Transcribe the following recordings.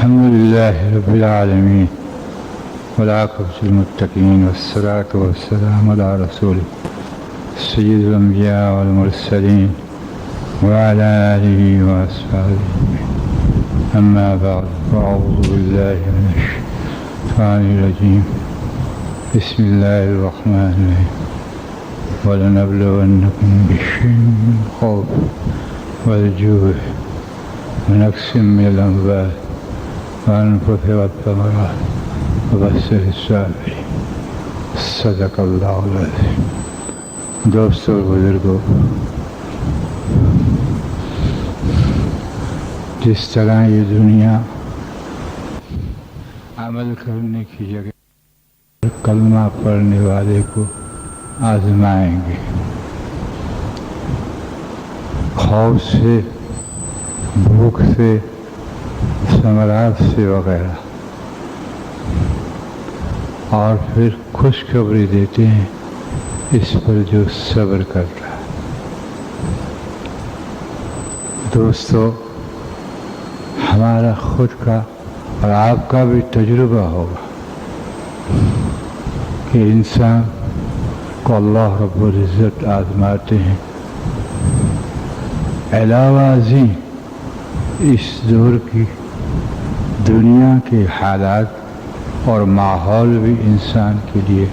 الحمد لله رب العالمين والعاقبة للمتقين والصلاة والسلام على رسوله سيد الأنبياء والمرسلين وعلى آله وأصحابه أما بعد فأعوذ بالله من الشيطان الرجيم بسم الله الرحمن الرحيم ولنبلونكم بشيء من الخوف والجوع ونقص من الأموال والأنفس والثمرات وبشر الصابرين صدق اللہ العظیم۔ دوستو بزرگوں، جس طرح یہ دنیا عمل کرنے کی جگہ کلمہ پڑھنے والے کو آزمائیں گے، خوف سے، بھوک سے، ثمرات سے وغیرہ، اور پھر خوشخبری دیتے ہیں اس پر جو صبر کرتا ہے۔ دوستو، ہمارا خود کا اور آپ کا بھی تجربہ ہوگا کہ انسان کو اللہ رب العزت آزماتے ہیں۔ علاوہ ازیں اس دور کی دنیا کے حالات اور ماحول بھی انسان کے لیے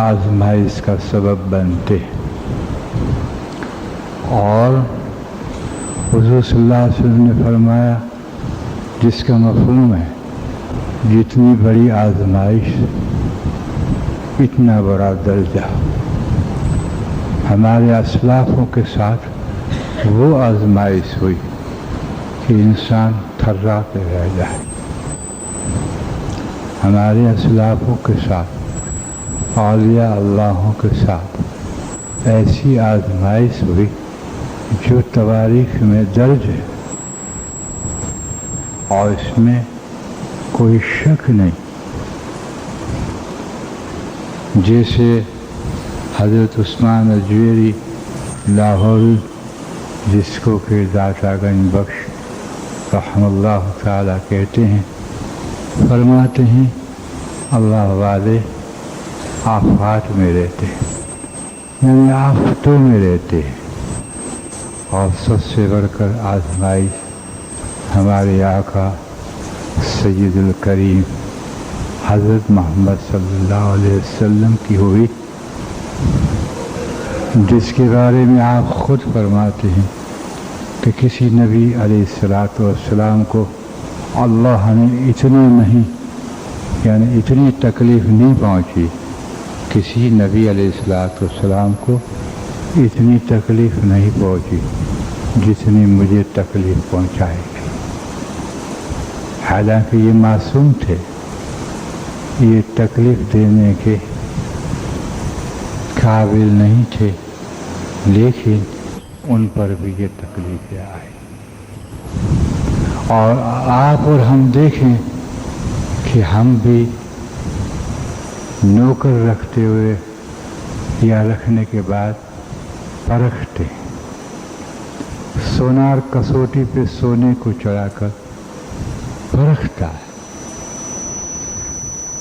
آزمائش کا سبب بنتے ہیں، اور حضور صلی اللہ علیہ وسلم نے فرمایا، جس کا مفہوم ہے جتنی بڑی آزمائش اتنا بڑا درجہ۔ ہمارے اسلافوں کے ساتھ وہ آزمائش ہوئی کہ انسان تھرا کے رہ جائے۔ ہمارے اسلافوں کے ساتھ، اولیاء اللہوں کے ساتھ ایسی آزمائش ہوئی جو تواریخ میں درج ہے، اور اس میں کوئی شک نہیں۔ جیسے حضرت عثمان اجویری لاہوری، جس کو کہ داتا گنج بخش رحم اللہ تعالیٰ کہتے ہیں، فرماتے ہیں اللہ والے آفات میں رہتے ہیں، یعنی آفتوں میں رہتے ہیں، اور سب سے بڑھ کر آزمائش ہمارے آقا سید الکریم حضرت محمد صلی اللہ علیہ وسلم کی ہوئی، جس کے بارے میں آپ خود فرماتے ہیں کہ کسی نبی علیہ السلام کو اللہ نے اتنی تکلیف نہیں پہنچی، کسی نبی علیہ السلام کو اتنی تکلیف نہیں پہنچی جتنی مجھے تکلیف پہنچائے گی۔ حالانکہ یہ معصوم تھے، یہ تکلیف دینے کے قابل نہیں تھے، لیکن ان پر بھی یہ تکلیفیں آئی۔ اور آپ اور ہم دیکھیں کہ ہم بھی نوکر رکھتے ہوئے یا رکھنے کے بعد پرکھتے ہیں، سونار کسوٹی پہ سونے کو چڑھا کر پرکھتا ہے۔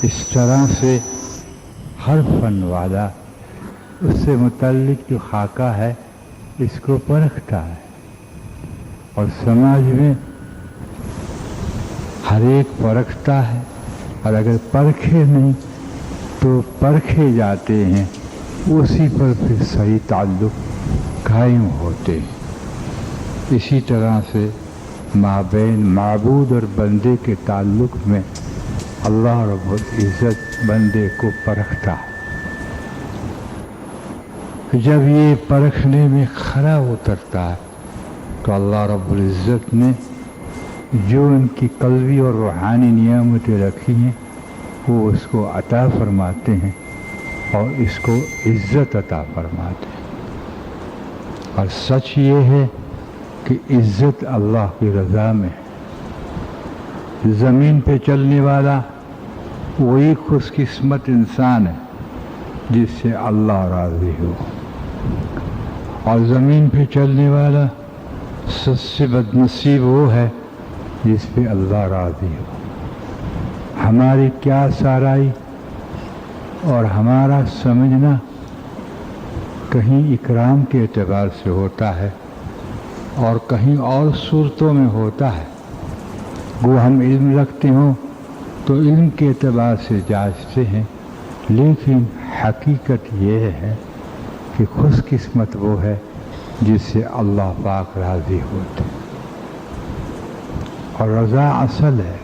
اس طرح سے ہر فن والا اس سے متعلق جو خاکہ ہے اس کو پرکھتا ہے، اور سماج میں ہر ایک پرکھتا ہے، اور اگر پرکھے نہیں تو پرکھے جاتے ہیں، اسی پر پھر صحیح تعلق قائم ہوتے ہیں۔ اسی طرح سے مابین معبود اور بندے کے تعلق میں اللہ رب العزت بندے کو پرکھتا ہے۔ جب یہ پرکھنے میں کھرا اترتا ہے تو اللہ رب العزت نے جو ان کی قلبی اور روحانی نعمتیں رکھی ہیں وہ اس کو عطا فرماتے ہیں، اور اس کو عزت عطا فرماتے ہیں۔ اور سچ یہ ہے کہ عزت اللہ کی رضا میں ہے۔ زمین پہ چلنے والا وہی خوش قسمت انسان ہے جس سے اللہ راضی ہو، اور زمین پہ چلنے والا سب سے بد نصیب وہ ہے جس پہ اللہ راضی ہو. ہماری کیا سارائی اور ہمارا سمجھنا کہیں اکرام کے اعتبار سے ہوتا ہے اور کہیں اور صورتوں میں ہوتا ہے. وہ ہم علم رکھتے ہوں تو علم کے اعتبار سے جانچتے ہیں، لیکن حقیقت یہ ہے کہ خوش قسمت وہ ہے جس سے اللہ پاک راضی ہوتے، اور رضا اصل ہے.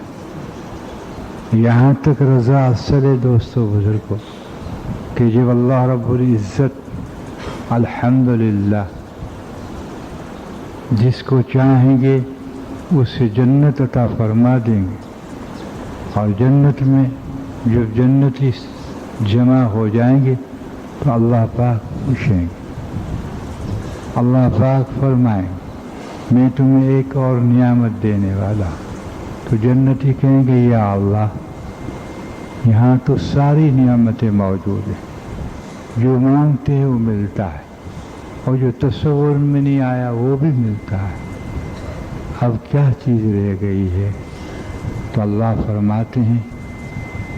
یہاں تک رضا اصل ہے دوستو بزرگوں کہ جب اللہ رب العزت الحمدللہ جس کو چاہیں گے اسے جنت عطا فرما دیں گے، اور جنت میں جب جنتی جمع ہو جائیں گے تو اللہ پاک پوچھیں گے، اللہ پاک فرمائیں گے میں تمہیں ایک اور نعمت دینے والا. تو جنتی کہیں گے یا اللہ یہاں تو ساری نعمتیں موجود ہیں، جو مانگتے ہیں وہ ملتا ہے، اور جو تصور میں نہیں آیا وہ بھی ملتا ہے، اب کیا چیز رہ گئی ہے؟ تو اللہ فرماتے ہیں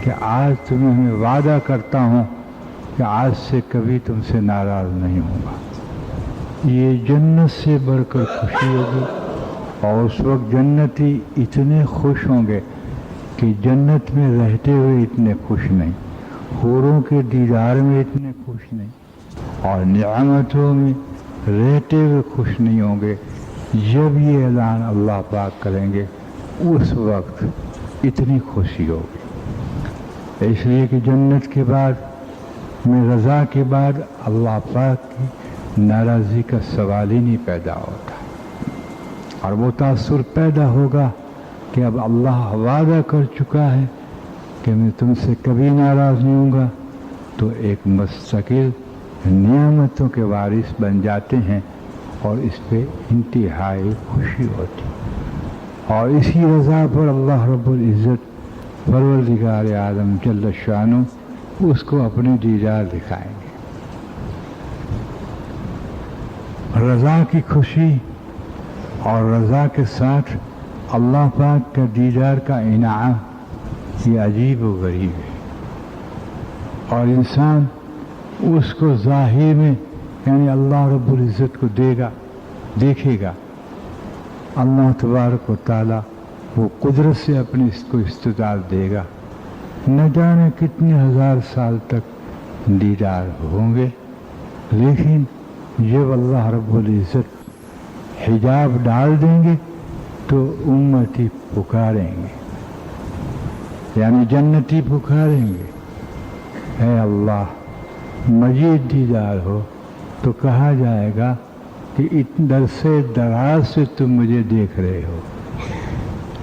کہ آج تمہیں میں وعدہ کرتا ہوں کہ آج سے کبھی تم سے ناراض نہیں ہوں گا. یہ جنت سے بڑھ کر خوشی ہوگی، اور اس وقت جنتی اتنے خوش ہوں گے کہ جنت میں رہتے ہوئے اتنے خوش نہیں، حوروں کے دیدار میں اتنے خوش نہیں، اور نعمتوں میں رہتے ہوئے خوش نہیں ہوں گے. جب یہ اعلان اللہ پاک کریں گے اس وقت اتنی خوشی ہوگی. اس لیے کہ جنت کے بعد میں رضا کے بعد اللہ پاک کی ناراضی کا سوال ہی نہیں پیدا ہوتا، اور وہ تاثر پیدا ہوگا کہ اب اللہ وعدہ کر چکا ہے کہ میں تم سے کبھی ناراض نہیں ہوں گا، تو ایک مستقل نعمتوں کے وارث بن جاتے ہیں، اور اس پہ انتہائی خوشی ہوتی. اور اسی رضا پر اللہ رب العزت پروردگار عالم جل شانہ اس کو اپنے دیدار دکھائیں گے. رضا کی خوشی اور رضا کے ساتھ اللہ پاک کا دیدار کا انعام یہ عجیب و غریب ہے، اور انسان اس کو ظاہر میں یعنی اللہ رب العزت کو دیکھے گا. اللہ تبارک و تعالیٰ وہ قدرت سے اپنے اس کو استطاعت دے گا، نہ جانے کتنے ہزار سال تک دیدار ہوں گے. لیکن جب اللہ رب العزت حجاب ڈال دیں گے تو امتی پکاریں گے، یعنی جنتی پکاریں گے اے اللہ مزید دیدار ہو. تو کہا جائے گا کہ در سے دراز سے تم مجھے دیکھ رہے ہو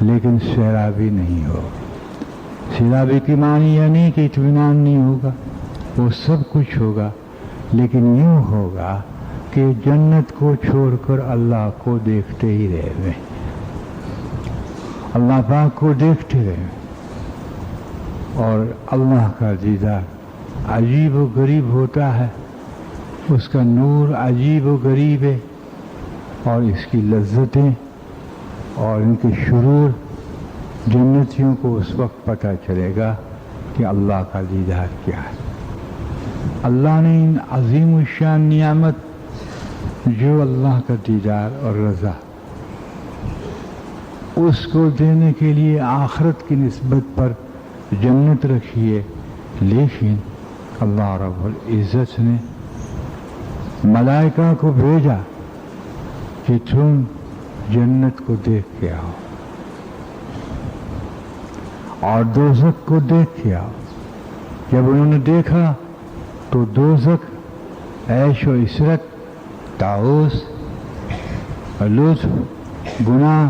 لیکن سیرابی نہیں ہو. سیرابی کی معنی یہ نہیں کہ اطمینان نہیں ہوگا، وہ سب کچھ ہوگا، لیکن یوں ہوگا کہ جنت کو چھوڑ کر اللہ کو دیکھتے ہی رہے ہوئے، اللہ پاک کو دیکھتے رہے. اور اللہ کا دیدار عجیب و غریب ہوتا ہے، اس کا نور عجیب و غریب ہے، اور اس کی لذتیں اور ان کے شرور جنتیوں کو اس وقت پتہ چلے گا کہ اللہ کا دیدار کیا ہے. اللہ نے ان عظیم الشان نعمت جو اللہ کا دیدار اور رضا اس کو دینے کے لیے آخرت کی نسبت پر جنت رکھی ہے، لیکن اللہ رب العزت نے ملائکہ کو بھیجا کہ تم جنت کو دیکھ کے آؤ اور دوزخ کو دیکھ کے آؤ. جب انہوں نے دیکھا تو دوزخ عیش و عشرت، طاؤس، لطف، گناہ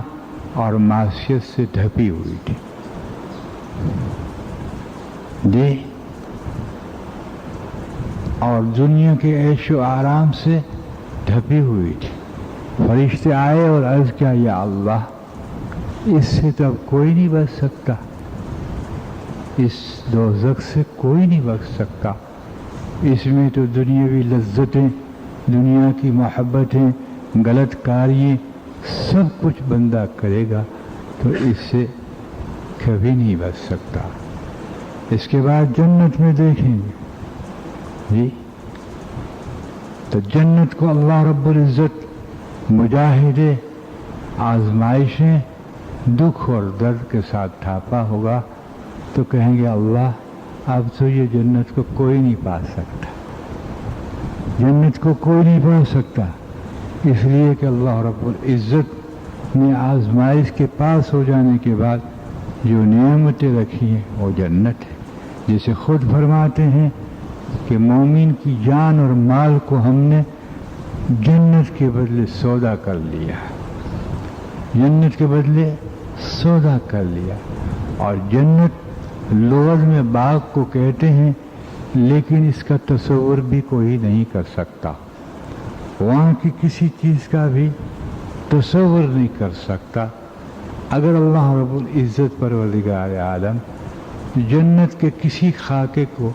اور معصیت سے ڈھپی ہوئی تھی. اور دنیا کے عیش و آرام سے ڈھپی ہوئی تھی. فرشتے آئے اور عرض کیا یا اللہ اس سے تو اب کوئی نہیں بچ سکتا، اس دوزخ سے کوئی نہیں بچ سکتا، اس میں تو دنیاوی لذتیں، دنیا کی محبتیں، غلط کاریاں سب کچھ بندہ کرے گا، تو اس سے کبھی نہیں بچ سکتا۔ اس کے بعد جنت میں دیکھیں گے جی، تو جنت کو اللہ رب العزت مجاہدے، آزمائشیں، دکھ اور درد کے ساتھ ڈھانپا ہوگا، تو کہیں گے اللہ اب تو یہ جنت کو کوئی نہیں پا سکتا، جنت کو کوئی نہیں پا سکتا، اس لیے کہ اللہ رب العزت نے آزمائش کے پاس ہو جانے کے بعد جو نعمتیں رکھی ہیں وہ جنت ہے۔ جسے خود فرماتے ہیں کہ مومن کی جان اور مال کو ہم نے جنت کے بدلے سودا کر لیا، جنت کے بدلے سودا کر لیا۔ اور جنت لغت میں باغ کو کہتے ہیں، لیکن اس کا تصور بھی کوئی نہیں کر سکتا، وہاں کی کسی چیز کا بھی تصور نہیں کر سکتا۔ اگر اللہ رب العزت پروردگار عالم جنت کے کسی خاکے کو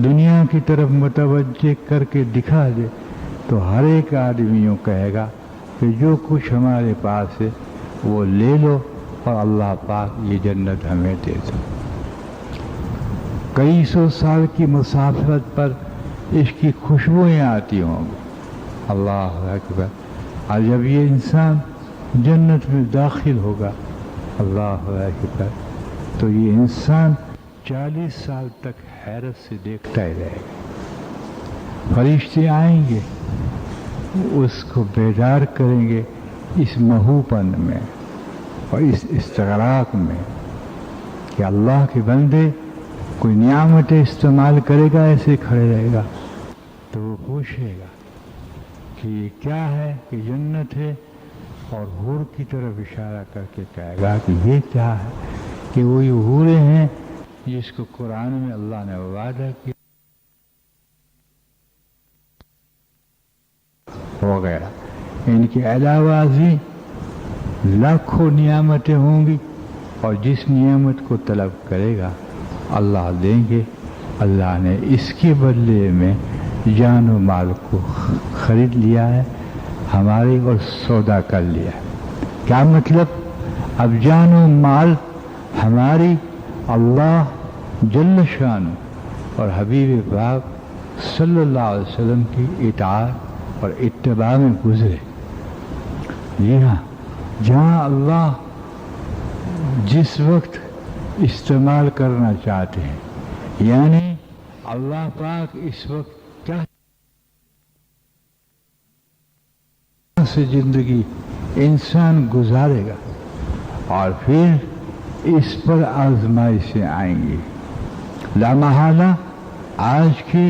دنیا کی طرف متوجہ کر کے دکھا دے تو ہر ایک آدمی یوں کہے گا کہ جو کچھ ہمارے پاس ہے وہ لے لو اور اللہ پاک یہ جنت ہمیں دے دو۔ کئی سو سال کی مسافت پر اس کی خوشبوئیں آتی ہوں گی، اللہ اکبر۔ اور جب یہ انسان جنت میں داخل ہوگا، اللہ اکبر، تو یہ انسان 40 سال تک حیرت سے دیکھتا ہی رہے گا۔ فرشتے آئیں گے، اس کو بیدار کریں گے اس محوپن میں اور اس استغراق میں کہ اللہ کے بندے کوئی نعمتیں استعمال کرے گا، ایسے کھڑے رہے گا تو وہ پوچھے گا کہ یہ کیا ہے، کہ جنت ہے، اور حور کی طرف اشارہ کر کے کہے گا کہ یہ کیا ہے، کہ وہی حوریں ہیں جس کو قرآن میں اللہ نے وعدہ کیا وغیرہ۔ ان کے علاوہ بھی لاکھوں نعمتیں ہوں گی، اور جس نعمت کو طلب کرے گا اللہ دیں گے۔ اللہ نے اس کے بدلے میں جان و مال کو خرید لیا ہے ہمارے، اور سودا کر لیا ہے۔ کیا مطلب؟ اب جان و مال ہماری اللہ جل شانہ اور حبیب پاک صلی اللہ علیہ وسلم کی اطاعت اور اتباع میں گزرے۔ جی ہاں، جہاں اللہ جس وقت استعمال کرنا چاہتے ہیں، یعنی اللہ پاک اس وقت کیا سے زندگی انسان گزارے گا، اور پھر اس پر آزمائشیں آئیں گی۔ لامحالہ آج کے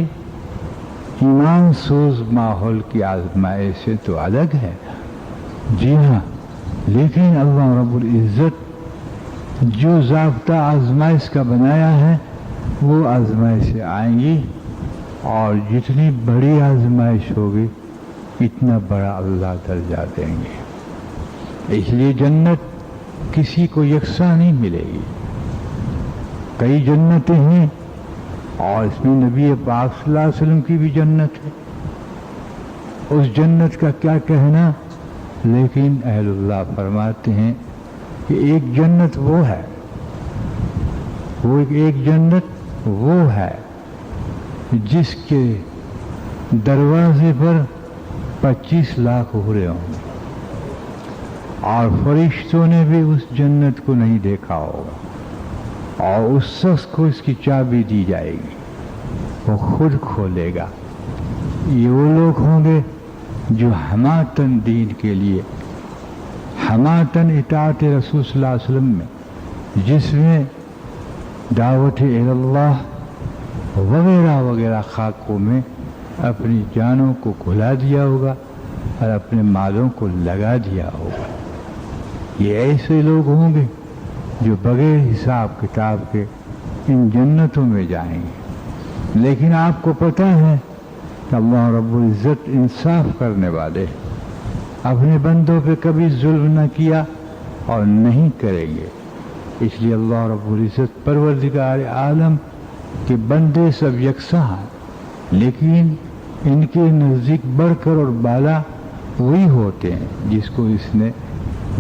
ایمان سوز ماحول کی آزمائشیں تو الگ ہے، جی ہاں، لیکن اللہ رب العزت جو ضابطہ آزمائش کا بنایا ہے وہ آزمائشیں آئیں گی، اور جتنی بڑی آزمائش ہوگی اتنا بڑا اللہ درجہ دیں گے۔ اس لیے جنت کسی کو یکساں نہیں ملے گی، کئی جنتیں ہیں، اور اس میں نبی پاک صلی اللہ علیہ وسلم کی بھی جنت ہے، اس جنت کا کیا کہنا، لیکن اہل اللہ فرماتے ہیں کہ ایک جنت وہ ہے، وہ ایک جنت وہ ہے جس کے دروازے پر 25 لاکھ حوریں ہوں گے، اور فرشتوں نے بھی اس جنت کو نہیں دیکھا ہوگا، اور اس شخص کو اس کی چابی دی جائے گی، وہ خود کھولے گا۔ یہ وہ لوگ ہوں گے جو حماتن دین کے لیے، حماتن اطاعت رسول صلی اللہ علیہ وسلم میں، جس میں دعوت اللہ وغیرہ وغیرہ خاکوں میں اپنی جانوں کو کھلا دیا ہوگا اور اپنے مالوں کو لگا دیا ہوگا۔ یہ ایسے لوگ ہوں گے جو بغیر حساب کتاب کے ان جنتوں میں جائیں گے۔ لیکن آپ کو پتہ ہے کہ اللہ رب العزت انصاف کرنے والے، اپنے بندوں پہ کبھی ظلم نہ کیا اور نہیں کریں گے، اس لیے اللہ رب العزت پروردگار عالم کے بندے سب یکساں ہیں، لیکن ان کے نزدیک بڑھ کر اور بالا وہی ہوتے ہیں جس کو اس نے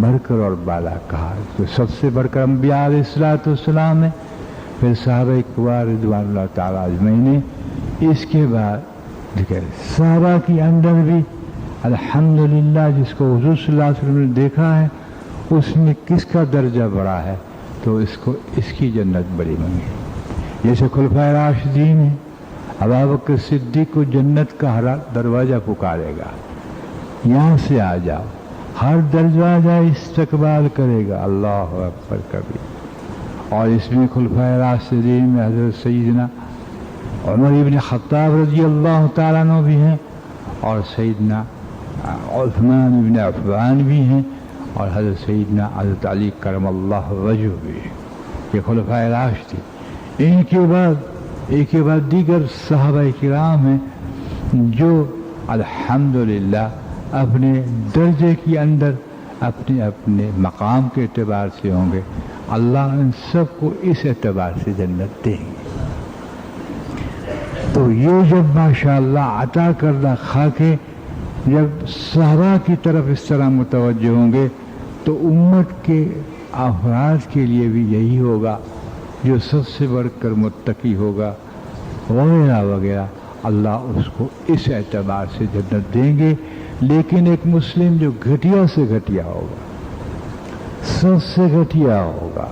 بڑھ کر اور بالا کہا، جو سب سے بڑھ کر انبیاء علیہ الصلوۃ والسلام ہے، پھر صحابہ کرام رضوان اللہ تعالیٰ اجمعین نے، اس کے بعد صحابہ کے اندر بھی الحمدللہ جس کو حضور صلی اللہ علیہ وسلم نے دیکھا ہے اس میں کس کا درجہ بڑا ہے، تو اس کی جنت بڑی منگی۔ جیسے خلفائے راشدین ہیں، ابوبکر صدیق کو جنت کا ہر دروازہ پکارے گا، یہاں سے آ جاؤ، ہر دروازہ استقبال کرے گا، اللہ اکبر کبھی۔ اور اس میں خلفائے راشدین میں حضرت سیدنا عمر ابن خطاب رضی اللہ تعالیٰ عنہ بھی ہیں، اور سیدنا عثمان ابن عفان بھی ہیں، اور حضرت سیدنا حضرت علی کرم اللہ وجہہ بھی ہیں۔ یہ خلفائے راشدین، ان کے بعد ایک کے بعد دیگر صحابہ کرام ہیں جو الحمدللہ اپنے درجے کے اندر اپنے اپنے مقام کے اعتبار سے ہوں گے، اللہ ان سب کو اس اعتبار سے جنت دیں گے۔ تو یہ جب ماشاءاللہ عطا کردہ خاکے جب صحابہ کی طرف اس طرح متوجہ ہوں گے تو امت کے افراد کے لیے بھی یہی ہوگا، جو سب سے بڑھ کر متقی ہوگا وغیرہ وغیرہ، اللہ اس کو اس اعتبار سے جنت دیں گے۔ لیکن ایک مسلم جو گھٹیا سے گھٹیا ہوگا، سب سے گھٹیا ہوگا،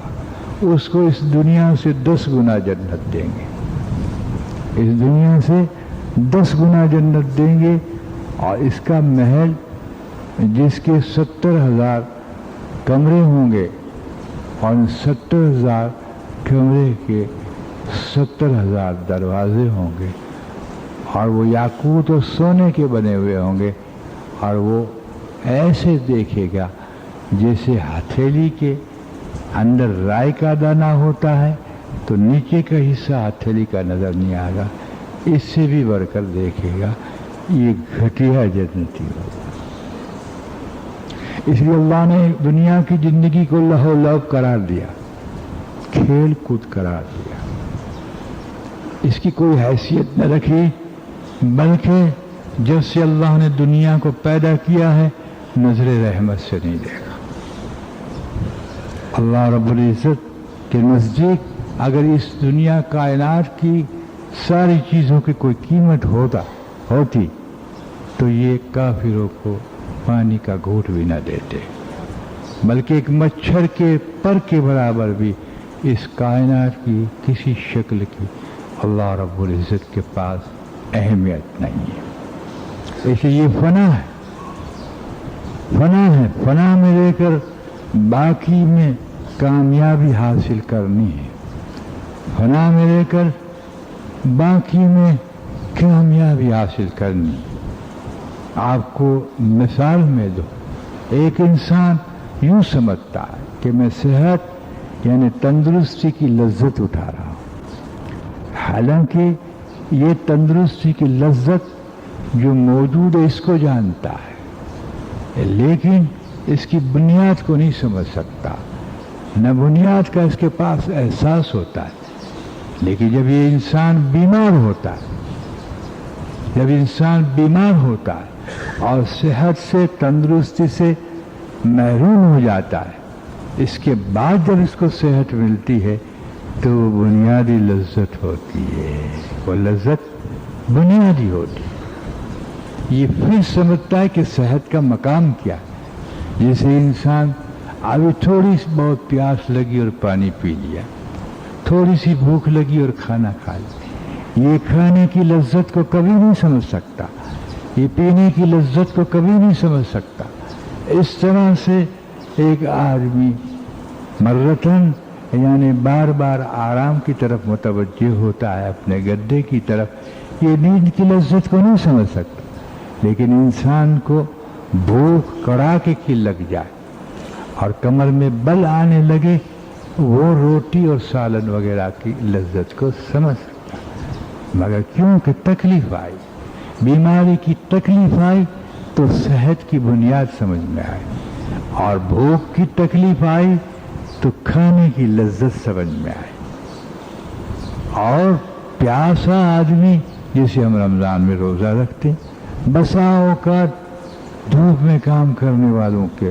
اس کو اس دنیا سے 10 گنا جنت دیں گے، اس دنیا سے 10 گنا جنت دیں گے، اور اس کا محل جس کے 70,000 کمرے ہوں گے، اور 70,000 کمرے کے 70,000 دروازے ہوں گے، اور وہ یاقوت اور سونے کے بنے ہوئے ہوں گے، اور وہ ایسے دیکھے گا جیسے ہتھیلی کے اندر رائی کا دانہ ہوتا ہے تو نیچے کا حصہ ہتھیلی کا نظر نہیں آئے گا، اس سے بھی بڑھ کر دیکھے گا، یہ گھٹیا جنتی ہوگا۔ اس لیے اللہ نے دنیا کی زندگی کو لہو و لعب قرار دیا، کھیل کود قرار دیا، اس کی کوئی حیثیت نہ رکھی، بلکہ جب سے اللہ نے دنیا کو پیدا کیا ہے نظر رحمت سے نہیں دیکھا۔ اللہ رب العزت کے نزدیک اگر اس دنیا کائنات کی ساری چیزوں کی کوئی قیمت ہوتی تو یہ کافروں کو پانی کا گھونٹ بھی نہ دیتے، بلکہ ایک مچھر کے پر کے برابر بھی اس کائنات کی کسی شکل کی اللہ رب العزت کے پاس اہمیت نہیں ہے۔ اس لیے یہ فنا ہے، فنا میں رہ کر باقی میں کامیابی حاصل کرنی ہے، فنا میں رہ کر باقی میں کامیابی حاصل کرنی ہے۔ آپ کو مثال میں دو، ایک انسان یوں سمجھتا ہے کہ میں صحت یعنی تندرستی کی لذت اٹھا رہا ہوں، حالانکہ یہ تندرستی کی لذت جو موجود ہے اس کو جانتا ہے، لیکن اس کی بنیاد کو نہیں سمجھ سکتا، نہ بنیاد کا اس کے پاس احساس ہوتا ہے۔ لیکن جب یہ انسان بیمار ہوتا ہے، اور صحت سے تندرستی سے محروم ہو جاتا ہے، اس کے بعد جب اس کو صحت ملتی ہے تو وہ بنیادی لذت ہوتی ہے، وہ لذت بنیادی ہوتی ہے۔ یہ پھر سمجھتا ہے کہ صحت کا مقام کیا ہے۔ جیسے انسان ابھی تھوڑی سی بہت پیاس لگی اور پانی پی لیا، تھوڑی سی بھوک لگی اور کھانا کھا لیا، یہ کھانے کی لذت کو کبھی نہیں سمجھ سکتا، یہ پینے کی لذت کو کبھی نہیں سمجھ سکتا۔ اس طرح سے ایک آدمی مرتن یعنی بار بار آرام کی طرف متوجہ ہوتا ہے، اپنے گدے کی طرف، یہ نیند کی لذت کو نہیں سمجھ سکتا۔ لیکن انسان کو بھوک کڑاکے کی لگ جائے اور کمر میں بل آنے لگے، وہ روٹی اور سالن وغیرہ کی لذت کو سمجھ سکتا، مگر کیونکہ تکلیف آئی، بیماری کی تکلیف آئی تو صحت کی بنیاد سمجھ میں آئی، اور بھوک کی تکلیف آئی تو کھانے کی لذت سمجھ میں آئی۔ اور پیاسا آدمی جسے ہم رمضان میں روزہ رکھتے ہیں، بسا اوقات دھوپ میں کام کرنے والوں کے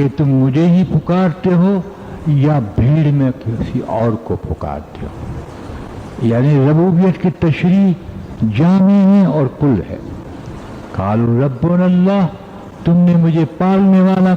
کہ تم مجھے ہی پکارتے ہو یا بھیڑ میں کسی اور کو پکارتے ہو. یعنی ربوبیت کی تشریح جامع ہے اور کل ہے. قالوا ربنا اللہ، تم نے مجھے پالنے والا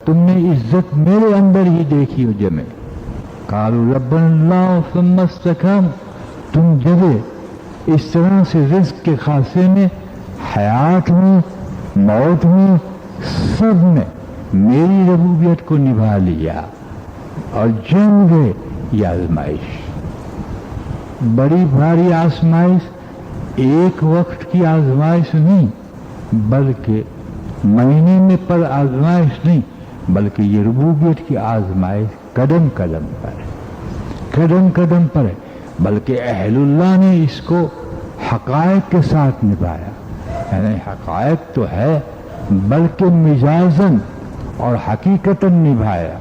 تم نے عزت میرے اندر ہی دیکھی ہو جمے. قالوا ربنا اللہ ثم استقاموا، تم جگہ اس طرح سے رزق کے خاصے میں، حیات میں، موت میں، سب میں میری ربوبیت کو نبھا لیا اور جم گئے. یہ آزمائش بڑی بھاری آزمائش، ایک وقت کی آزمائش نہیں، بلکہ مہینے میں پر آزمائش نہیں، بلکہ یہ ربوبیت کی آزمائش قدم قدم پر ہے، قدم قدم پر ہے. بلکہ اہل اللہ نے اس کو حقائق کے ساتھ نبھایا. یعنی حقائق تو ہے بلکہ مجازن اور حقیقتاً نبھایا،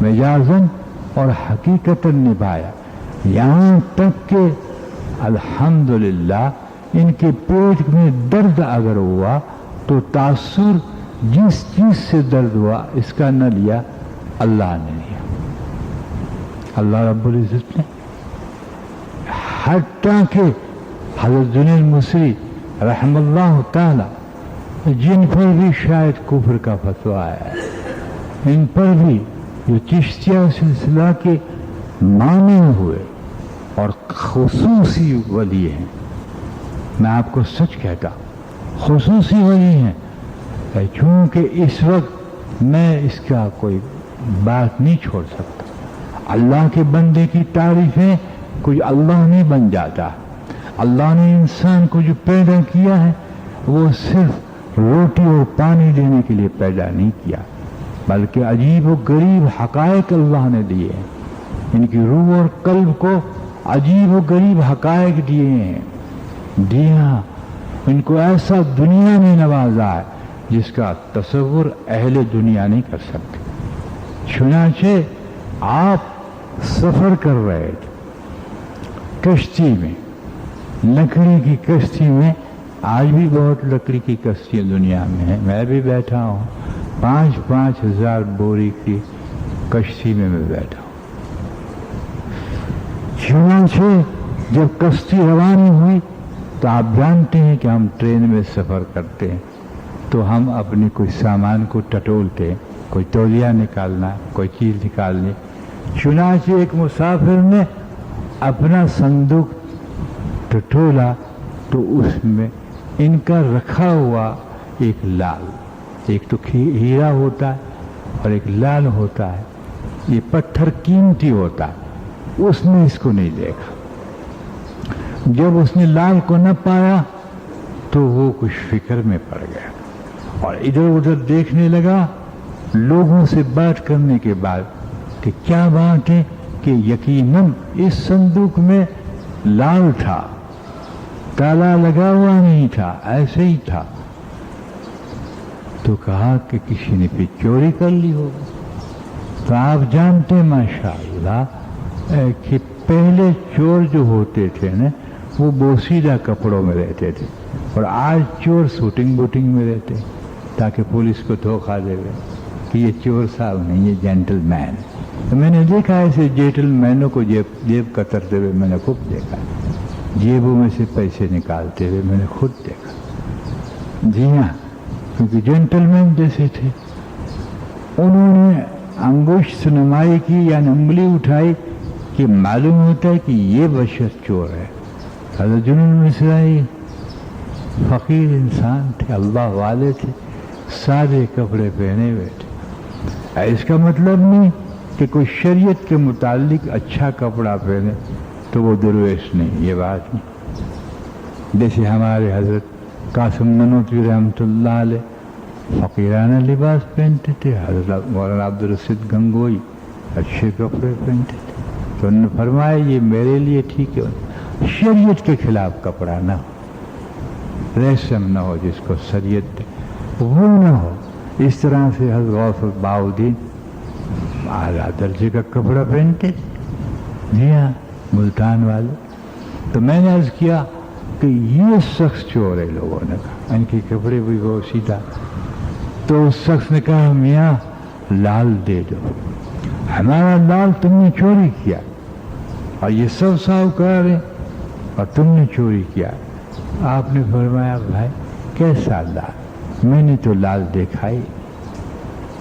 مجازن اور حقیقتاً نبھایا. یہاں تک کہ الحمدللہ ان کے پیٹ میں درد اگر ہوا تو تاثر جس چیز سے درد ہوا اس کا نہ لیا، اللہ نے لیا، اللہ رب العزت نے. حتیٰ کہ حضرت جنید مصری رحم اللہ تعالی، جن پر بھی شاید کفر کا فتویٰ آیا ہے، ان پر بھی جو چشتیہ سلسلہ کے مانے ہوئے اور خصوصی ولی ہیں، میں آپ کو سچ کہتا خصوصی ولی ہیں. چونکہ اس وقت میں اس کا کوئی بات نہیں چھوڑ سکتا. اللہ کے بندے کی تعریفیں کوئی اللہ نہیں بن جاتا. اللہ نے انسان کو جو پیدا کیا ہے وہ صرف روٹی اور پانی دینے کے لیے پیدا نہیں کیا، بلکہ عجیب و غریب حقائق اللہ نے دیے ہیں. ان کی روح اور قلب کو عجیب و غریب حقائق دیے ہیں. دیا ان کو ایسا دنیا میں نوازا ہے جس کا تصور اہل دنیا نہیں کر سکتے. چنانچہ آپ سفر کر رہے تھے کشتی میں، لکڑی کی کشتی میں. آج بھی بہت لکڑی کی کشتیاں دنیا میں ہیں، میں بھی بیٹھا ہوں. 5,000 بوری کی کشتی میں بیٹھا ہوں. چنانچہ جب کشتی روانی ہوئی تو آپ جانتے ہیں کہ ہم ٹرین میں سفر کرتے ہیں تو ہم اپنے کوئی سامان کو ٹٹولتے ہیں، کوئی تولیہ نکالنا، کوئی چیز نکالنی. چنانچہ ایک مسافر نے اپنا صندوق ٹٹولا تو اس میں ان کا رکھا ہوا ایک لال، ایک تو ہیرا ہوتا ہے اور ایک لال ہوتا ہے، یہ پتھر قیمتی ہوتا ہے. اس نے اس کو نہیں دیکھا. جب اس نے لال کو نہ پایا تو وہ کچھ فکر میں پڑ گیا اور ادھر ادھر دیکھنے لگا. لوگوں سے بات کرنے کے بعد کہ کیا بات ہے، کہ یقیناً اس صندوق میں لال تھا، تالا لگا ہوا نہیں تھا، ایسے ہی تھا. تو کہا کہ کسی نے پھر چوری کر لی ہوگی. تو آپ جانتے ہیں ماشاءاللہ کہ پہلے چور جو ہوتے تھے نا وہ بوسیدہ کپڑوں میں رہتے تھے، اور آج چور سوٹنگ بوٹنگ میں رہتے تاکہ پولیس کو دھوکہ دے کہ یہ چور صاحب نہیں، یہ جینٹل مین. تو میں نے دیکھا ایسے جینٹل مینوں کو جیب کترتے ہوئے میں نے خوب دیکھا، جیبوں میں سے پیسے نکالتے ہوئے میں نے خود دیکھا. جی ہاں، کیونکہ جینٹل مین جیسے تھے. انہوں نے انگشت نمائی کی یعنی انگلی اٹھائی کہ معلوم ہوتا ہے کہ یہ بشر چور ہے. حضرت جنید مصری فقیر انسان تھے، اللہ والے تھے، سادے کپڑے پہنے ہوئے تھے. اس کا مطلب نہیں کہ کوئی شریعت کے متعلق اچھا کپڑا پہنے تو وہ درویش نہیں، یہ بات نہیں. جیسے ہمارے حضرت قاسم نانوتوی رحمۃ اللہ علیہ فقیرانہ لباس پہنتے تھے، حضرت مولانا عبدالرشید گنگوئی اچھے کپڑے پہنتے تھے. تو انہوں نے فرمایا یہ میرے لیے ٹھیک ہے، شریعت کے خلاف کپڑا نہ ہو، ریشم نہ ہو جس کو شریعت وہ نہ ہو۔ اس طرح سے حضرت غوث الباؤدین اعلیٰ درجے کا کپڑا پہنتے، جی ہاں، ملتان والے۔ تو میں نے عرض کیا کہ یہ شخص چور ہے، لوگوں نے کہا ان کے کپڑے بھی وہ سیدھا۔ تو اس شخص نے کہا میاں لال دے دو، ہمارا لال تم نے چوری کیا، اور یہ سب ساہوکار ہیں اور تم نے چوری کیا۔ آپ نے فرمایا بھائی کیسا لال؟ میں نے تو لال دیکھا ہی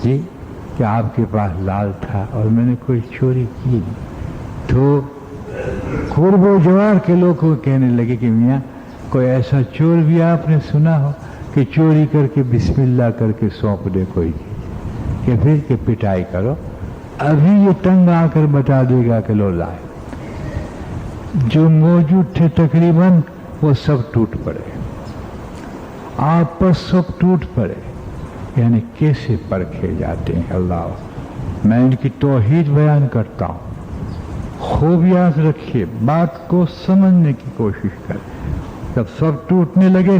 جی کہ آپ کے پاس لال تھا اور میں نے کوئی چوری کی نہیں۔ تو قرب و جوار کے لوگ کو کہنے لگے کہ میاں کوئی ایسا چور بھی آپ نے سنا ہو کہ چوری کر کے بسم اللہ کر کے سونپ دے کوئی کہ پھر کہ پٹائی کرو؟ ابھی یہ تنگ آ کر بتا دے گا کہ لو لائے۔ جو موجود تھے تقریباً وہ سب ٹوٹ پڑے، آپ پر سب ٹوٹ پڑے۔ یعنی کیسے پرکھے جاتے ہیں اللہ۔ میں ان کی توحید بیان کرتا ہوں، خوب یاد رکھیے، بات کو سمجھنے کی کوشش کریں۔ جب سب ٹوٹنے لگے،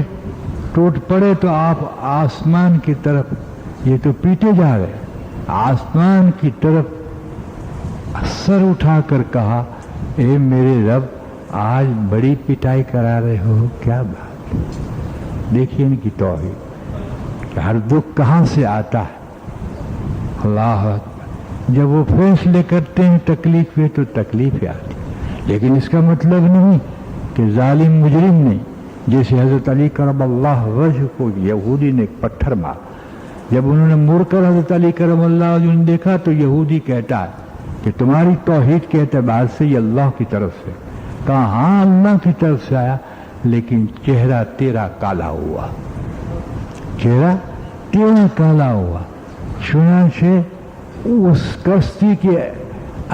ٹوٹ پڑے، تو آپ آسمان کی طرف، یہ تو پیٹے جا رہے، آسمان کی طرف سر اٹھا کر کہا اے میرے رب آج بڑی پٹائی کرا رہے ہو، کیا بات؟ دیکھیے ان کی توحید کہ ہر دکھ کہاں سے آتا ہے۔ اللہ اکبر۔ جب وہ فیصلے کرتے ہیں تکلیف ہے تو تکلیف آتی، لیکن اس کا مطلب نہیں کہ ظالم مجرم نہیں۔ جیسے حضرت علی کرم اللہ وجہ کو یہودی نے ایک پتھر مارا، جب انہوں نے مڑ کر حضرت علی کرم اللہ وجہ نے دیکھا تو یہودی کہتا ہے کہ تمہاری توحید کے اعتبار سے یہ اللہ کی طرف سے، کہا ہاں اللہ کی طرف سے آیا، لیکن چہرہ تیرا کالا ہوا، چہرہ تیرا کالا ہوا۔ چنانچہ اس کشتی کے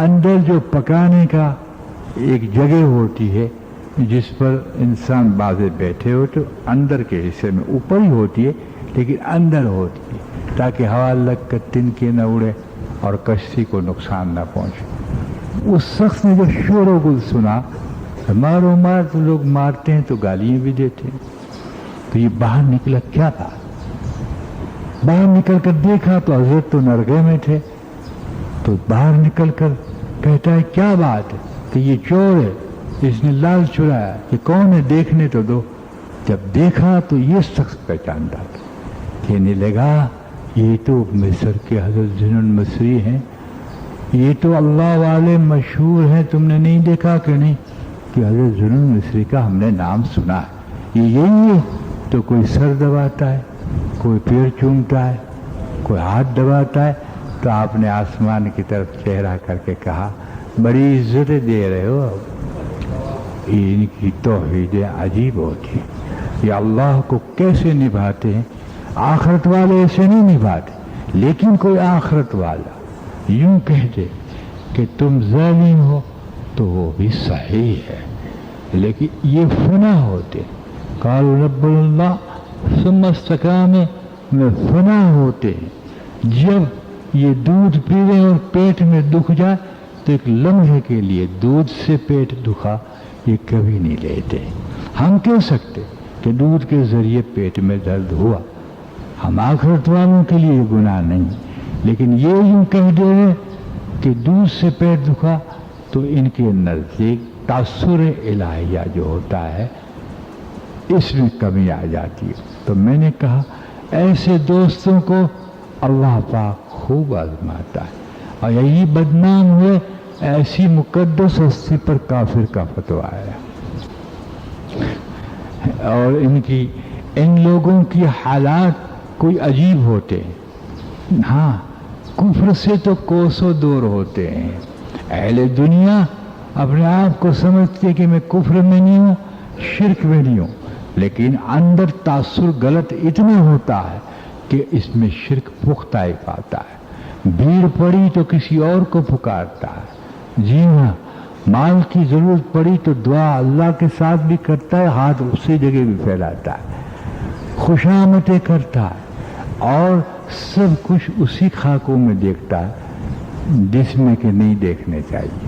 اندر جو پکانے کا ایک جگہ ہوتی ہے جس پر انسان بازے بیٹھے ہو، تو اندر کے حصے میں اوپر ہی ہوتی ہے لیکن اندر ہوتی ہے تاکہ ہوا لگ کر تنکے نہ اڑے اور کشتی کو نقصان نہ پہنچے۔ اس شخص نے جو شور و گل سنا، مارو مار تو لوگ مارتے ہیں تو گالیاں بھی دیتے ہیں، تو یہ باہر نکلا، کیا بات؟ باہر نکل کر دیکھا تو حضرت تو نرگے میں تھے، تو باہر نکل کر کہتا ہے کیا بات ہے کہ یہ چور ہے، اس نے لال چرایا، یہ کون ہے دیکھنے تو دو۔ جب دیکھا تو یہ شخص پہچانتا تھا، کہنے لگا یہ تو مصر کے حضرت ذو المصری ہیں، یہ تو اللہ والے مشہور ہیں، تم نے نہیں دیکھا کہ نہیں کہ حضرت ذو المصری کا ہم نے نام سنا ہے، یہ یہی ہے۔ تو کوئی سر دباتا ہے، کوئی پیر چومتا ہے، کوئی ہاتھ دباتا ہے، تو آپ نے آسمان کی طرف چہرہ کر کے کہا بڑی عزتیں دے رہے ہو۔ ان کی توحیدیں عجیب ہوتی ہیں، یہ اللہ کو کیسے نبھاتے ہیں۔ آخرت والے ایسے نہیں نبھاتے، لیکن کوئی آخرت والا یوں کہہ دے کہ تم ظالم ہو تو وہ بھی صحیح ہے، لیکن یہ فنا ہوتے، قالوا رب اللہ ثم استقاموا میں فنا ہوتے ہیں۔ جب یہ دودھ پیویں اور پیٹ میں دکھ جائے تو ایک لمحے کے لیے دودھ سے پیٹ دکھا یہ کبھی نہیں لیتے۔ ہم کہہ سکتے کہ دودھ کے ذریعے پیٹ میں درد ہوا، ہم آخرت والوں کے لیے گناہ نہیں، لیکن یہ یوں کہہ دے رہے کہ دودھ سے پیٹ دکھا، تو ان کے نزدیک تاثر الہیہ جو ہوتا ہے اس میں کمی آ جاتی ہے۔ تو میں نے کہا ایسے دوستوں کو اللہ پاک خوب آزماتا ہے، اور یہی بدنام ہوئے ایسی مقدس ہستی پر کافر کا فتویٰ آیا۔ اور ان لوگوں کی حالات کوئی عجیب ہوتے ہیں۔ ہاں کفر سے تو کوسوں دور ہوتے ہیں، اہل دنیا اپنے آپ کو سمجھتے کہ میں کفر میں نہیں ہوں، شرک میں نہیں ہوں، لیکن اندر تاثر غلط اتنا ہوتا ہے کہ اس میں شرک پختہ ہی پاتا ہے۔ بھیڑ پڑی تو کسی اور کو پکارتا ہے، جی ہاں، مال کی ضرورت پڑی تو دعا اللہ کے ساتھ بھی کرتا ہے، ہاتھ اسی جگہ بھی پھیلاتا ہے، خوشامدیں کرتا ہے، اور سب کچھ اسی خاکوں میں دیکھتا ہے جس میں کہ نہیں دیکھنے چاہیے۔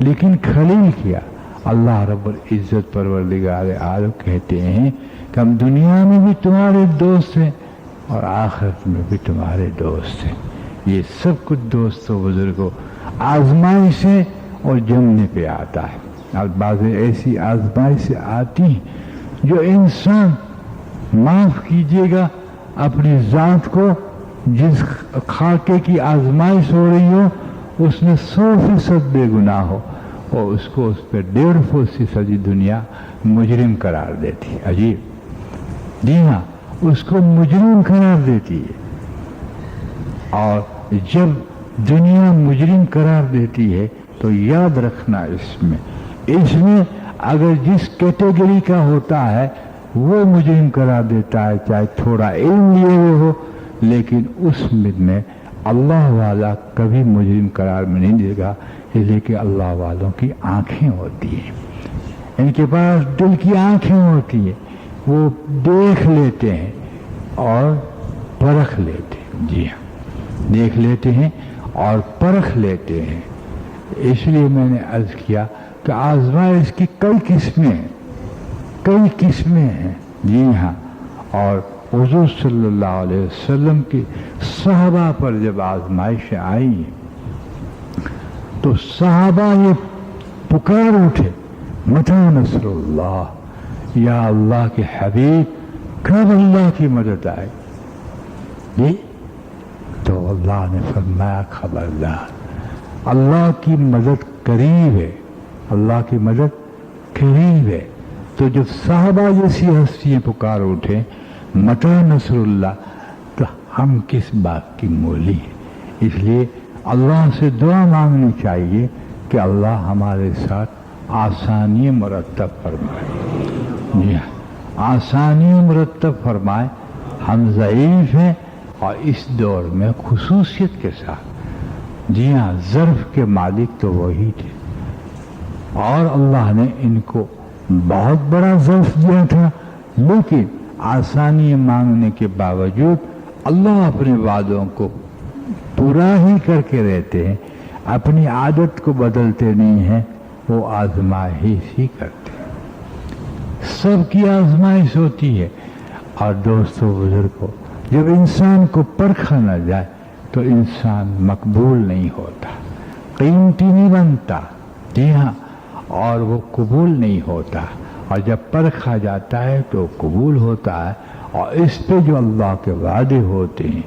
لیکن خلیل کیا اللہ رب العزت پروردگار عالم کہتے ہیں کہ ہم دنیا میں بھی تمہارے دوست ہیں اور آخرت میں بھی تمہارے دوست ہیں. یہ سب کچھ دوستوں بزرگوں آزمائش سے اور جمنے پہ آتا ہے. اور بعض ایسی آزمائش سے آتی ہیں جو انسان معاف کیجیے گا اپنی ذات کو جس خاکے کی آزمائش ہو رہی ہو اس میں 100% بے گناہ ہو اور اس کو اس پہ 150% دنیا مجرم قرار دیتی ہے. عجیب. جی ہاں اس کو مجرم قرار دیتی ہے. اور جب دنیا مجرم قرار دیتی ہے تو یاد رکھنا اس میں اگر جس کیٹیگری کا ہوتا ہے وہ مجرم قرار دیتا ہے چاہے تھوڑا علم لیے ہوئے ہو, لیکن اس میں اللہ والا کبھی مجرم قرار میں نہیں دے گا, اس لیے کہ اللہ والوں کی آنکھیں ہوتی ہیں, ان کے پاس دل کی آنکھیں ہوتی ہیں, وہ دیکھ لیتے ہیں اور پرکھ لیتے ہیں. جی ہاں دیکھ لیتے ہیں اور پرکھ لیتے ہیں. اس لیے میں نے عرض کیا کہ آزمائش کی کئی قسمیں ہیں. جی ہاں اور حضور صلی اللہ علیہ وسلم کی صحابہ پر جب آزمائشیں آئی تو صحابہ یہ پکار اٹھے متی نصر اللہ, یا اللہ کے حبیب کب اللہ کی مدد آئے. جی تو اللہ نے فرمایا خبردار اللہ کی مدد قریب ہے, اللہ کی مدد قریب ہے. تو جب صحابہ جیسی ہستیاں پکار اٹھے متی نصر اللہ تو ہم کس بات کی مولی ہیں. اس لیے اللہ سے دعا مانگنی چاہیے کہ اللہ ہمارے ساتھ آسانی مرتب فرمائے. جی ہاں آسانی مرتب فرمائے. ہم ضعیف ہیں اور اس دور میں خصوصیت کے ساتھ. جی ہاں ظرف کے مالک تو وہی تھے اور اللہ نے ان کو بہت بڑا ظرف دیا تھا, لیکن آسانی مانگنے کے باوجود اللہ اپنے وعدوں کو پورا ہی کر کے رہتے ہیں, اپنی عادت کو بدلتے نہیں ہیں, وہ آزمائش ہی کرتے ہیں. سب کی آزمائش ہوتی ہے. اور دوستو بزرگوں جب انسان کو پرکھا نہ جائے تو انسان مقبول نہیں ہوتا, قیمتی نہیں بنتا. جی ہاں اور وہ قبول نہیں ہوتا, اور جب پرکھا جاتا ہے تو قبول ہوتا ہے. اور اس پہ جو اللہ کے وعدے ہوتے ہیں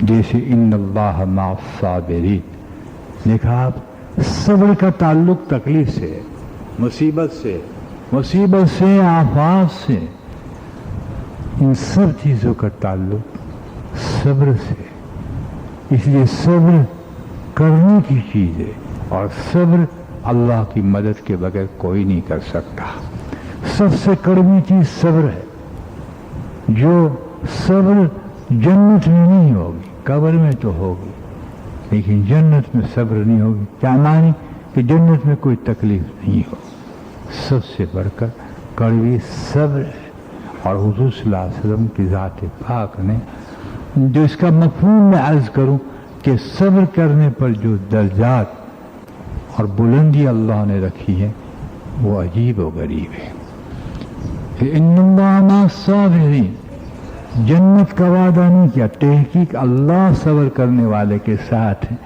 جیسے ان اللہ مع الصابرین, دیکھا آپ صبر کا تعلق تکلیف سے, مصیبت سے آفات سے, ان سب چیزوں کا تعلق صبر سے. اس لیے صبر کرنے کی چیز ہے اور صبر اللہ کی مدد کے بغیر کوئی نہیں کر سکتا. سب سے کڑوی چیز صبر ہے. جو صبر جنت میں نہیں ہوگی, قبر میں تو ہوگی لیکن جنت میں صبر نہیں ہوگی. کیا معنی کہ جنت میں کوئی تکلیف نہیں ہو. سب سے بڑھ کر کڑوی صبر ہے. اور حضور صلی اللہ علیہ وسلم کی ذات پاک نے جو اس کا مفہوم میں عرض کروں کہ صبر کرنے پر جو درجات اور بلندی اللہ نے رکھی ہے وہ عجیب و غریب ہے. ان اللہ مع الصابرین, جنت کا وعدہ نہیں کیا, تحقیق اللہ صبر کرنے والے کے ساتھ ہے.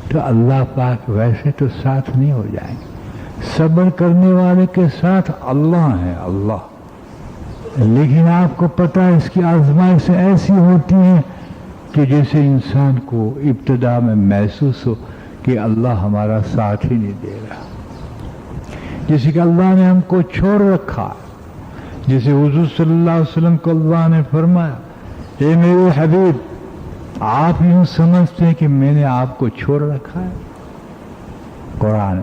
تو اللہ پاک ویسے تو ساتھ نہیں ہو جائیں گے, صبر کرنے والے کے ساتھ اللہ ہے اللہ. لیکن آپ کو پتہ ہے اس کی آزمائش ایسی ہوتی ہے کہ جیسے انسان کو ابتدا میں محسوس ہو کہ اللہ ہمارا ساتھ ہی نہیں دے رہا, جیسے کہ اللہ نے ہم کو چھوڑ رکھا. جیسے حضور صلی اللہ علیہ وسلم کو اللہ نے فرمایا اے میرے حبیب آپ یوں سمجھتے ہیں کہ میں نے آپ کو چھوڑ رکھا ہے قرآن,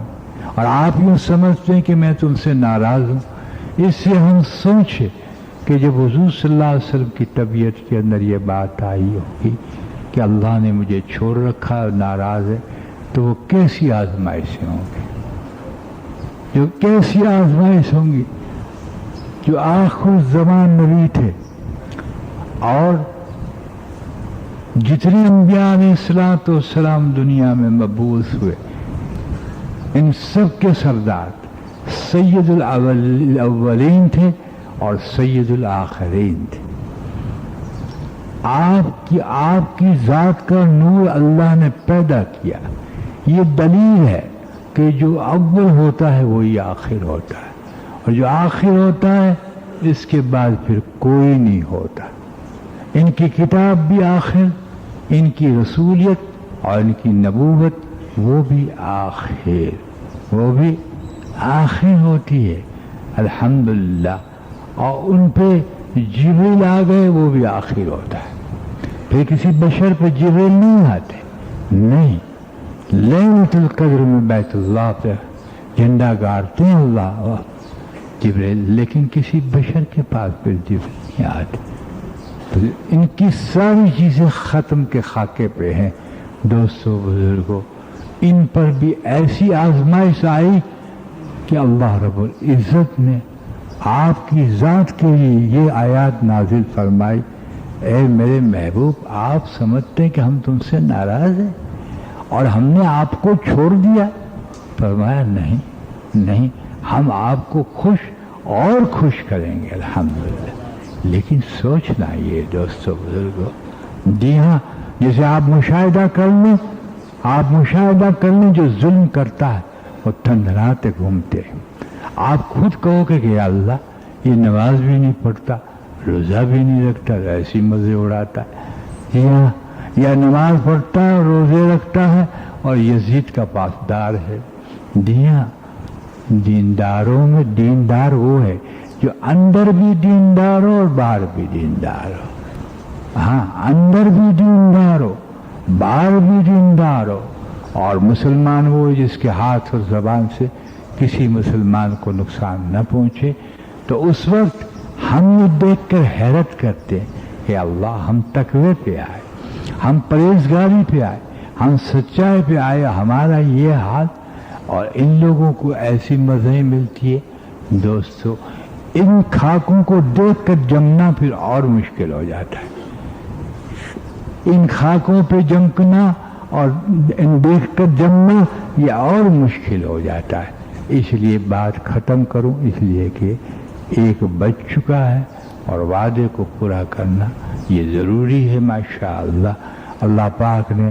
اور آپ یوں سمجھتے ہیں کہ میں تم سے ناراض ہوں. اس سے ہم سوچے کہ جب حضور صلی اللہ علیہ وسلم کی طبیعت کے اندر یہ بات آئی ہوگی کہ اللہ نے مجھے چھوڑ رکھا اور ناراض ہے, تو وہ کیسی آزمائشیں ہوں گی, جو کیسی آزمائش ہوں گی. جو آخر زمان نبی تھے اور جتنے انبیاء علیہ الصلوۃ والسلام دنیا میں مبعوث ہوئے ان سب کے سردار سید الاولین تھے اور سید الآخرین تھے. آپ کی ذات کا نور اللہ نے پیدا کیا. یہ دلیل ہے کہ جو اول ہوتا ہے وہی آخر ہوتا ہے, اور جو آخر ہوتا ہے اس کے بعد پھر کوئی نہیں ہوتا. ان کی کتاب بھی آخر, ان کی رسولیت اور ان کی نبوت وہ بھی آخر ہوتی ہے. الحمدللہ. اور ان پہ جبریل آ گئے وہ بھی آخر ہوتا ہے. پھر کسی بشر پہ جبریل نہیں آتے, نہیں. لیلۃ القدر میں بیت اللہ پہ جھنڈا گاڑتے ہیں اللہ جبریل, لیکن کسی بشر کے پاس پھر جبریل نہیں آتے. تو ان کی ساری چیزیں ختم کے خاکے پہ ہیں. دوستو بزرگوں, ان پر بھی ایسی آزمائش آئی کہ اللہ رب العزت نے آپ کی ذات کے لیے یہ آیات نازل فرمائی. اے میرے محبوب, آپ سمجھتے ہیں کہ ہم تم سے ناراض ہیں اور ہم نے آپ کو چھوڑ دیا؟ فرمایا نہیں, ہم آپ کو خوش کریں گے الحمدللہ. لیکن سوچنا یہ دوستو بزرگوں, جی ہاں, جسے آپ مشاہدہ کر لیں جو ظلم کرتا ہے وہ تندراتے گھومتے ہیں. آپ خود کہو کہ یا اللہ یہ نماز بھی نہیں پڑھتا, روزہ بھی نہیں رکھتا, ایسی مزے اڑاتا ہے, یا نماز پڑھتا ہے, روزے رکھتا ہے اور یزید کا پاسدار ہے. جی ہاں, دینداروں میں دیندار وہ ہے جو اندر بھی دیندار ہو اور باہر بھی دیندار ہو. ہاں, اندر بھی دیندار ہو, باہر بھی دیندار ہو. اور مسلمان وہ ہے جس کے ہاتھ اور زبان سے کسی مسلمان کو نقصان نہ پہنچے. تو اس وقت ہم یہ دیکھ کر حیرت کرتے ہیں کہ اللہ, ہم تقوی پہ آئے, ہم پرہیزگاری پہ آئے, ہم سچائی پہ آئے, ہمارا یہ حال, اور ان لوگوں کو ایسی مزے ملتی ہے. دوستو, ان خاکوں کو دیکھ کر جمنا پھر اور مشکل ہو جاتا ہے. ان خاکوں پہ جمکنا اور دیکھ کر جمنا یہ اور مشکل ہو جاتا ہے. اس لیے بات ختم کروں, اس لیے کہ ایک بچ چکا ہے اور وعدے کو پورا کرنا یہ ضروری ہے. ماشاءاللہ, اللہ پاک نے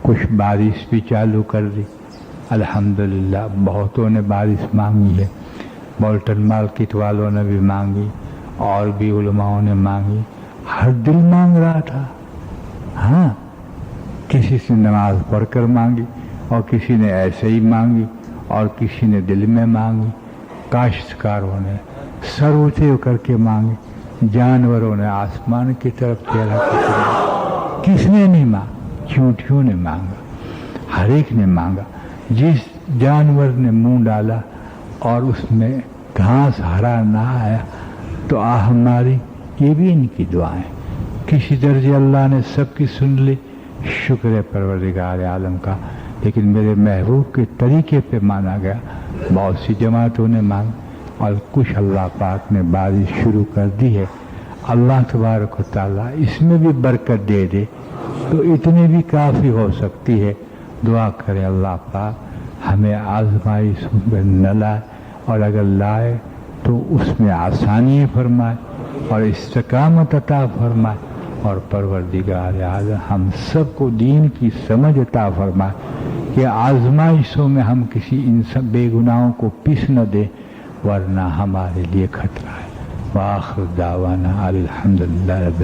کچھ بارش بھی چالو کر دی الحمدللہ. بہتوں نے بارش مانگی ہے, بولٹن مارکیٹ والوں نے بھی مانگی, اور بھی علماؤں نے مانگی. ہر دل مانگ رہا تھا. ہاں, کسی سے نماز پڑھ کر مانگی, اور کسی نے ایسے ہی مانگی, اور کسی نے دل میں مانگی. کاشتکاروں نے سر اونچے کر کے مانگے, جانوروں نے آسمان کی طرف چہرہ کر کے, کس نے نہیں مانگا, چونٹیوں نے مانگا, ہر ایک نے مانگا. جس جانور نے منہ ڈالا اور اس میں گھاس ہرا نہ آیا تو ہماری یہ بھی ان کی دعائیں. کسی درجے اللہ نے سب کی سن لی, شکر ہے پروردگار عالم کا. لیکن میرے محبوب کے طریقے پہ مانا گیا. بہت سی جماعتوں نے مانگ, اور کچھ اللہ پاک نے بارش شروع کر دی ہے. اللہ تبارک و تعالیٰ اس میں بھی برکت دے دے تو اتنی بھی کافی ہو سکتی ہے. دعا کرے اللہ پاک ہمیں آزمائش میں نہ لائے, اور اگر لائے تو اس میں آسانی فرمائے اور استقامت عطا فرمائے. اور پروردگار عالم ہم سب کو دین کی سمجھ عطا فرمائے کہ آزمائشوں میں ہم کسی انسان بے گناہوں کو پیس نہ دے, ورنہ ہمارے لیے خطرہ ہے. وآخر دعوانا الحمدللہ رب